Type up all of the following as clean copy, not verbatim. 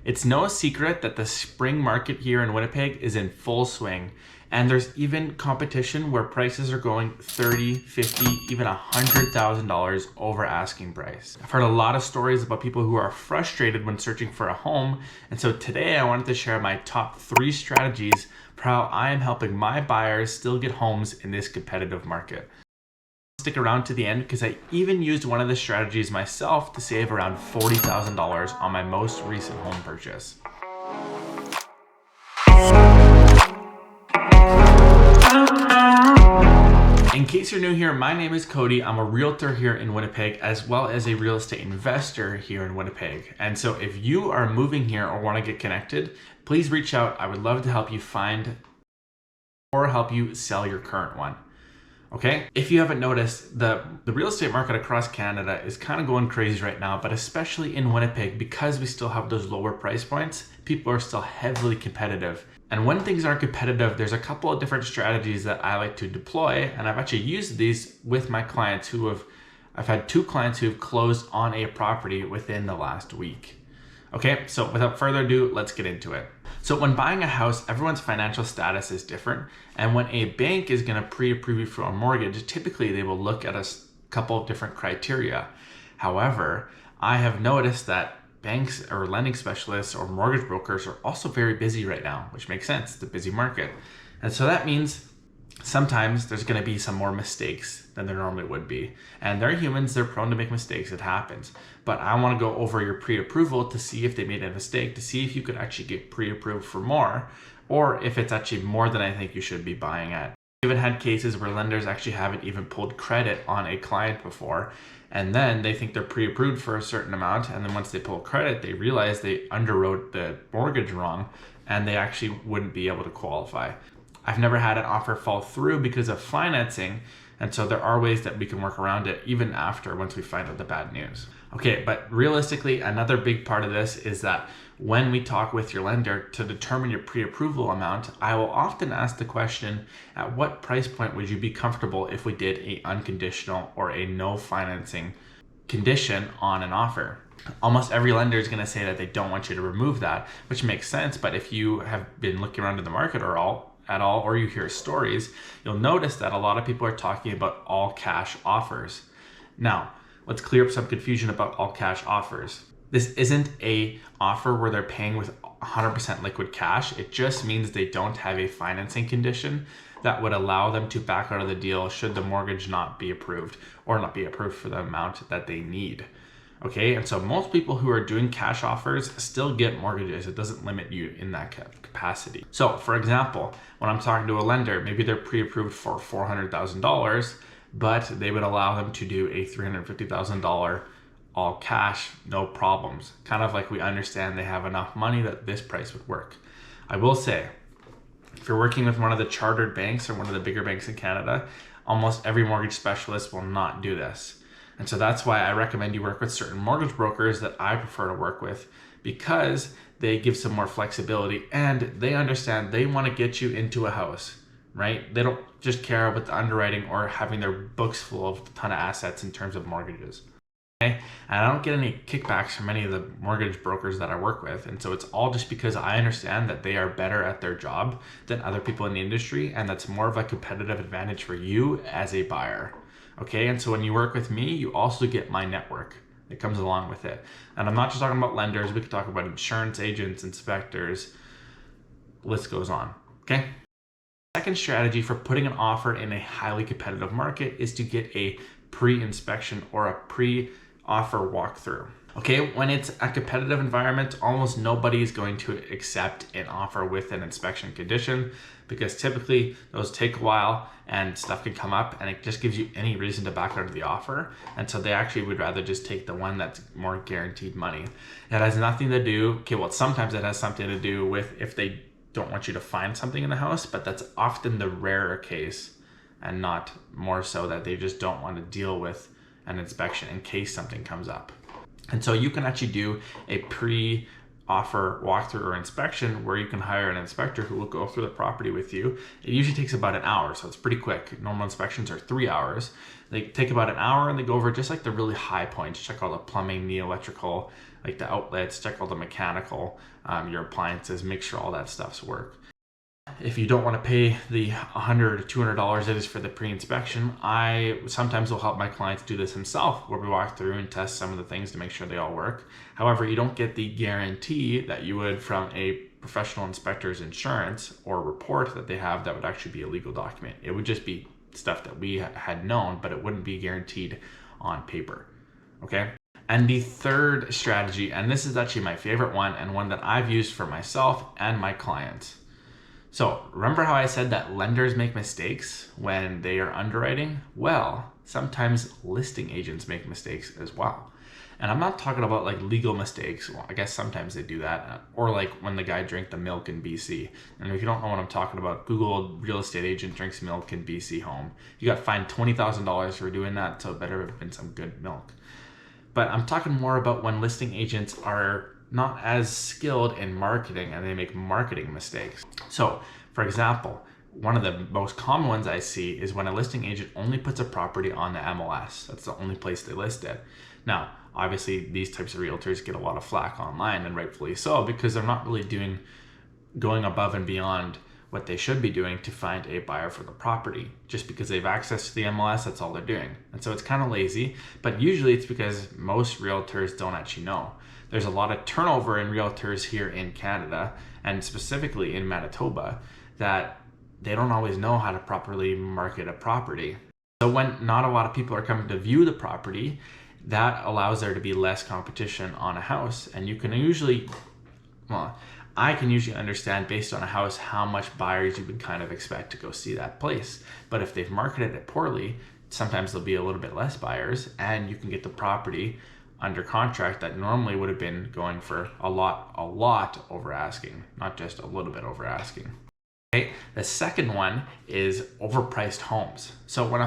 It's no secret that the spring market here in Winnipeg is in full swing, and there's even competition where prices are going $30,000, $50,000, even $100,000 over asking price. I've heard a lot of stories about people who are frustrated when searching for a home, and so today I wanted to share my top 3 strategies for how I am helping my buyers still get homes in this competitive market. Stick around to the end because I even used one of the strategies myself to save around $40,000 on my most recent home purchase. In case you're new here, my name is Cody. I'm a realtor here in Winnipeg, as well as a real estate investor here in Winnipeg. And so if you are moving here or want to get connected, please reach out. I would love to help you find or help you sell your current one. Okay, if you haven't noticed, the real estate market across Canada is kind of going crazy right now, but especially in Winnipeg, because we still have those lower price points, people are still heavily competitive. And when things aren't competitive, there's a couple of different strategies that I like to deploy, and I've actually used these with my clients I've had 2 clients who have closed on a property within the last week. Okay, so without further ado, let's get into it. So when buying a house, everyone's financial status is different. And when a bank is going to pre-approve you for a mortgage, typically they will look at a couple of different criteria. However, I have noticed that banks or lending specialists or mortgage brokers are also very busy right now, which makes sense. It's a busy market. And so that means sometimes there's going to be some more mistakes than there normally would be. And they're humans, they're prone to make mistakes, it happens. But I want to go over your pre-approval to see if they made a mistake, to see if you could actually get pre-approved for more, or if it's actually more than I think you should be buying at. I've even had cases where lenders actually haven't even pulled credit on a client before, and then they think they're pre-approved for a certain amount, and then once they pull credit, they realize they underwrote the mortgage wrong, and they actually wouldn't be able to qualify. I've never had an offer fall through because of financing, and so there are ways that we can work around it even after, once we find out the bad news. Okay, but realistically, another big part of this is that when we talk with your lender to determine your pre-approval amount, I will often ask the question, at what price point would you be comfortable if we did a unconditional or a no financing condition on an offer? Almost every lender is going to say that they don't want you to remove that, which makes sense. But if you have been looking around in the market at all, or you hear stories, you'll notice that a lot of people are talking about all cash offers. Now, let's clear up some confusion about all cash offers. This isn't a offer where they're paying with 100% liquid cash. It just means they don't have a financing condition that would allow them to back out of the deal should the mortgage not be approved or not be approved for the amount that they need. Okay, and so most people who are doing cash offers still get mortgages. It doesn't limit you in that capacity. So for example, when I'm talking to a lender, maybe they're pre-approved for $400,000, but they would allow them to do a $350,000 all cash, no problems. Kind of like we understand they have enough money that this price would work. I will say, if you're working with one of the chartered banks or one of the bigger banks in Canada, almost every mortgage specialist will not do this. And so that's why I recommend you work with certain mortgage brokers that I prefer to work with, because they give some more flexibility and they understand they want to get you into a house, right? They don't just care about the underwriting or having their books full of a ton of assets in terms of mortgages. Okay? And I don't get any kickbacks from any of the mortgage brokers that I work with. And so it's all just because I understand that they are better at their job than other people in the industry. And that's more of a competitive advantage for you as a buyer. Okay, and so when you work with me, you also get my network that comes along with it. And I'm not just talking about lenders, we could talk about insurance agents, inspectors, list goes on, okay? Second strategy for putting an offer in a highly competitive market is to get a pre-inspection or a pre-offer walkthrough. Okay, when it's a competitive environment, almost nobody is going to accept an offer with an inspection condition, because typically those take a while and stuff can come up and it just gives you any reason to back out of the offer. And so they actually would rather just take the one that's more guaranteed money. It has nothing to do, okay, well, sometimes it has something to do with if they don't want you to find something in the house, but that's often the rarer case and not more so that they just don't want to deal with an inspection in case something comes up. And so you can actually do a offer walkthrough or inspection where you can hire an inspector who will go through the property with you. It usually takes about an hour, so it's pretty quick. Normal inspections are 3 hours. They take about an hour and they go over just like the really high points, check all the plumbing, the electrical, like the outlets, check all the mechanical, your appliances, make sure all that stuff's work. If you don't want to pay the $100 or $200 it is for the pre-inspection, I sometimes will help my clients do this himself, where we walk through and test some of the things to make sure they all work. However, you don't get the guarantee that you would from a professional inspector's insurance or report that they have that would actually be a legal document. It would just be stuff that we had known, but it wouldn't be guaranteed on paper. Okay? And the third strategy, and this is actually my favorite one and one that I've used for myself and my clients. So remember how I said that lenders make mistakes when they are underwriting? Well, sometimes listing agents make mistakes as well. And I'm not talking about like legal mistakes. Well, I guess sometimes they do that. Or like when the guy drank the milk in BC. And if you don't know what I'm talking about, Google real estate agent drinks milk in BC home. You got fined $20,000 for doing that, so it better have been some good milk. But I'm talking more about when listing agents are not as skilled in marketing and they make marketing mistakes. So, for example, one of the most common ones I see is when a listing agent only puts a property on the MLS. That's the only place they list it. Now, obviously, these types of realtors get a lot of flack online, and rightfully so, because they're not really going above and beyond what they should be doing to find a buyer for the property. Just because they have access to the MLS, that's all they're doing. And so it's kind of lazy, but usually it's because most realtors don't actually know. There's a lot of turnover in realtors here in Canada, and specifically in Manitoba, that they don't always know how to properly market a property. So when not a lot of people are coming to view the property, that allows there to be less competition on a house. And you can usually, I can usually understand based on a house how much buyers you would kind of expect to go see that place. But if they've marketed it poorly, sometimes there'll be a little bit less buyers, and you can get the property under contract that normally would have been going for a lot over asking, not just a little bit over asking. Okay. The second one is overpriced homes. So when a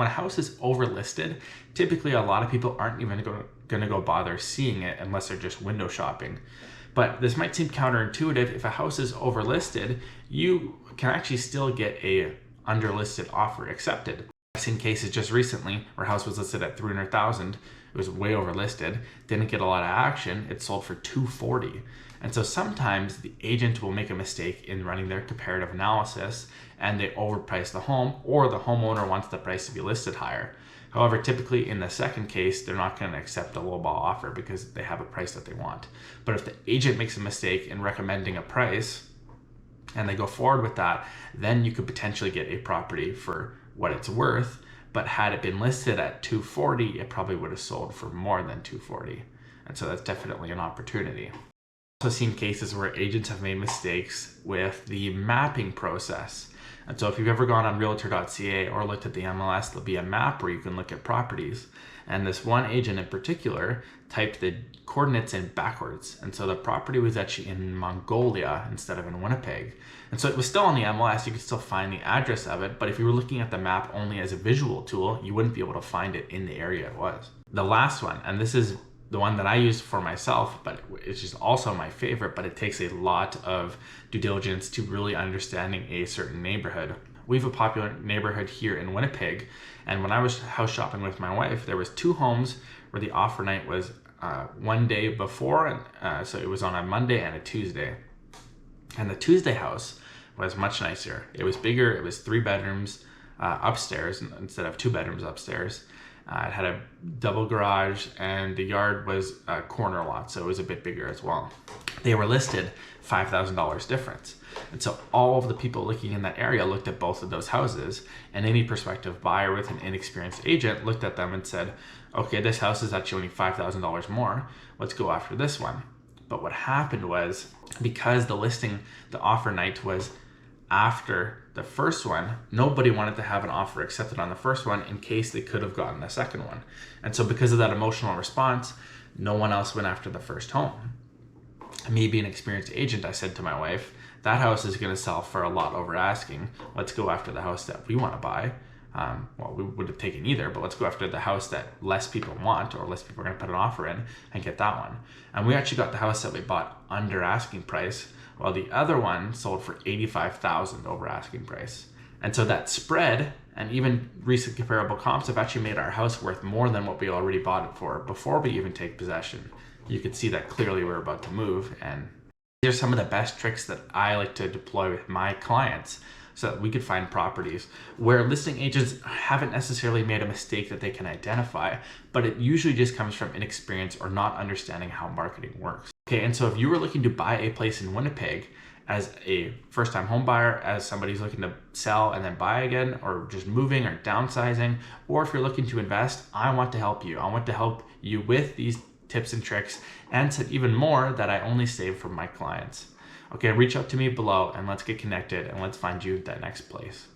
house is overlisted, typically a lot of people aren't even going to go bother seeing it unless they're just window shopping. But this might seem counterintuitive. If a house is overlisted, you can actually still get a underlisted offer accepted. I've seen cases just recently where a house was listed at $300,000. It was way overlisted, didn't get a lot of action. It sold for $240,000. And so sometimes the agent will make a mistake in running their comparative analysis and they overprice the home, or the homeowner wants the price to be listed higher. However, typically in the second case, they're not going to accept a lowball offer because they have a price that they want. But if the agent makes a mistake in recommending a price and they go forward with that, then you could potentially get a property for what it's worth. But had it been listed at $240,000, it probably would have sold for more than $240,000. And so that's definitely an opportunity. I've also seen cases where agents have made mistakes with the mapping process. And so if you've ever gone on realtor.ca or looked at the MLS, there'll be a map where you can look at properties. And this one agent in particular typed the coordinates in backwards. And so the property was actually in Mongolia instead of in Winnipeg. And so it was still on the MLS, you could still find the address of it, but if you were looking at the map only as a visual tool, you wouldn't be able to find it in the area it was. The last one, and this is the one that I used for myself, but it's just also my favorite, but it takes a lot of due diligence to really understanding a certain neighborhood. We have a popular neighborhood here in Winnipeg, and when I was house shopping with my wife, there was 2 homes where the offer night was one day before, and so it was on a Monday and a Tuesday. And the Tuesday house was much nicer. It was bigger, it was 3 bedrooms upstairs instead of 2 bedrooms upstairs. It had a double garage, and the yard was a corner lot, so it was a bit bigger as well. They were listed $5,000 difference. And so all of the people looking in that area looked at both of those houses, and any prospective buyer with an inexperienced agent looked at them and said, okay, this house is actually only $5,000 more. Let's go after this one. But what happened was, because the offer night was after the first one, nobody wanted to have an offer accepted on the first one in case they could have gotten the second one. And so because of that emotional response, no one else went after the first home. Me being an experienced agent, I said to my wife, that house is going to sell for a lot over asking. Let's go after the house that we want to buy. Well, we would have taken either, but let's go after the house that less people want or less people are going to put an offer in and get that one. And we actually got the house that we bought under asking price, while the other one sold for $85,000 over asking price. And so that spread and even recent comparable comps have actually made our house worth more than what we already bought it for before we even take possession. You could see that clearly we're about to move, and these are some of the best tricks that I like to deploy with my clients so that we could find properties where listing agents haven't necessarily made a mistake that they can identify, but it usually just comes from inexperience or not understanding how marketing works. Okay, and so if you were looking to buy a place in Winnipeg as a first-time home buyer, as somebody who's looking to sell and then buy again, or just moving or downsizing, or if you're looking to invest, I want to help you. I want to help you with these tips and tricks, and even more that I only save for my clients. Okay, reach out to me below and let's get connected and let's find you that next place.